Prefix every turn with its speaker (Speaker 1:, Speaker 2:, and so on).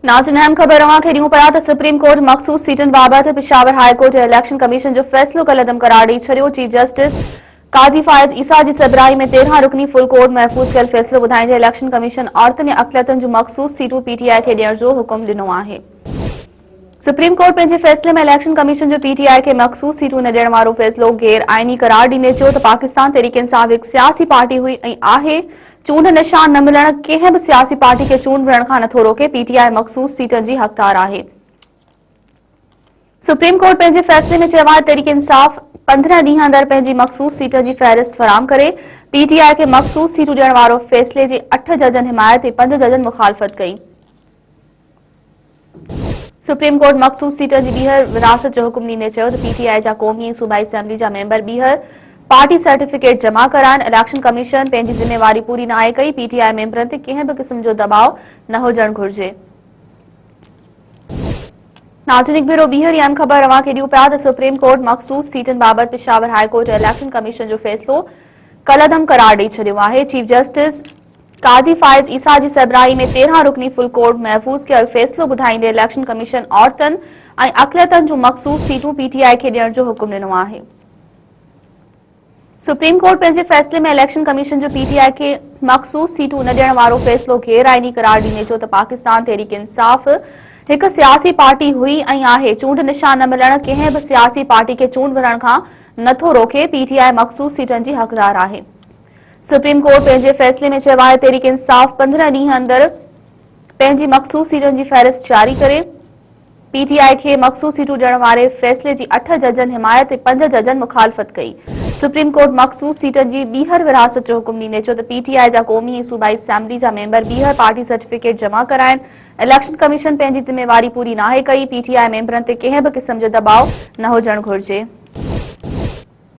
Speaker 1: नाज़रीन अहम ख़बर अवांखे ॾियूं पिया त सुप्रीम कोर्ट मख़सूस सीटुनि बाबति Peshawar high court election commission जो फ़ैसिलो कलअदम करार ॾेई छॾियो। चीफ जस्टिस काज़ी फ़ाइज़ ईसा जी सरबराही में 13 रुकनी फुल कोर्ट महफ़ूज़ कयल फ़ैसिलो ॿुधाईंदे इलेक्शन कमीशन औरतुनि या अक़लियतुनि जूं मख़सूस सीटूं पीटीआई खे ॾियण जो हुकुम ॾिनो आहे। सुप्रीम कोर्ट पंहिंजे फ़ैसिले में इलेक्शन कमीशन जो पीटीआई खे मख़सूस सीटूं न ॾियण वारो फ़ैसिलो गैर आइनी करार ॾींदे चयो त पाकिस्तान तहरीक इंसाफ़ हिकु सियासी पार्टी हुई ऐं आहे। चूंड निशान न मिलण कंहिं बि सियासी पार्टी खे चूंड विढ़ण खां नथो रोके। पीटीआई मख़सूस सीटनि जी हक़दार आहे। सुप्रीम कोर्ट पंहिंजे फ़ैसिले में चयो आहे तहरीक इंसाफ़ 15 ॾींहं अंदरि पंहिंजी मख़सूस सीटनि जी फ़हरिस्त फ़राहम करे। पीटीआई खे मख़सूस सीटूं ॾियण वारो फ़ैसिले जे 8 जजनि हिमायत ऐं 5 जजनि मुख़ालफ़त कई। सुप्रीम कोर्ट मख़सूस सीटनि जी ॿीहर विरासत जो हुकुम ॾींदे चयो त पीटीआई जा क़ौमी ऐं सूबाई असेंबली जा मेंबर ॿीहर पार्टी सर्टिफिकेट जमा कराइनि। इलेक्शन कमीशन पंहिंजी ज़िम्मेवारी पूरी नाहे कई। पीटीआई मेंबरनि ते कंहिं बि क़िस्म जो दबाव न हुजणु घुरिजे। नाज़रीन ब्यूरो ॿीहर अहम ख़बर अवांखे ॾियूं पिया त सुप्रीम कोर्ट मख़सूस सीटुनि बाबति Peshawar high court election commission जो फ़ैसिलो कलअदम करार ॾेई छॾियो आहे। चीफ जस्टिस काज़ी फ़ाइज़ ईसा जी सरबराही में 13 रुकनी फुल कोर्ट महफ़ूज़ कयल फ़ैसिलो ॿुधाईंदे इलेक्शन कमीशन औरतुनि ऐं अक़लियतुनि जूं मख़सूस सीटूं पीटीआई खे ॾियण जो हुकुम ॾिनो आहे। सुप्रीम कोर्ट पंहिंजे फ़ैसिले में इलेक्शन कमीशन जो पीटीआई खे मख़सूस सीटूं न ॾियण वारो फ़ैसिलो गैर आइनी करार ॾींदे चयो त पाकिस्तान तहरीक इंसाफ़ हिकु सियासी पार्टी हुई ऐं आहे। चूंड निशान न मिलण कंहिं बि सियासी पार्टी खे चूंड विढ़ण खां नथो रोके। पीटीआई मख़सूस सीटनि जी हक़दार आहे। सुप्रीम कोर्ट पंहिंजे फ़ैसिले में चयो आहे तहरीक इंसाफ़ 15 ॾींहं अंदरि पंहिंजी मख़सूस सीटनि जी फ़हरिस्त जारी करे। पीटीआई खे मख़सूस सीटूं ॾियण वारे फ़ैसिले जी 8 जजनि हिमायत ऐं 5 जजनि मुख़ालफ़त कई। सुप्रीम कोर्ट मख़सूस सीटनि जी ॿीहर विरासत जो हुकुम ॾींदे चयो त पीटीआई जा क़ौमी ऐं सूबाई असेंबली जा मेंबर ॿीहर पार्टी सर्टिफिकेट जमा कराइनि। इलेक्शन कमीशन पंहिंजी ज़िम्मेवारी पूरी नाहे कई। पीटीआई मेंबरनि ते कंहिं बि क़िस्म जो दबाव न हुजणु घुरिजे।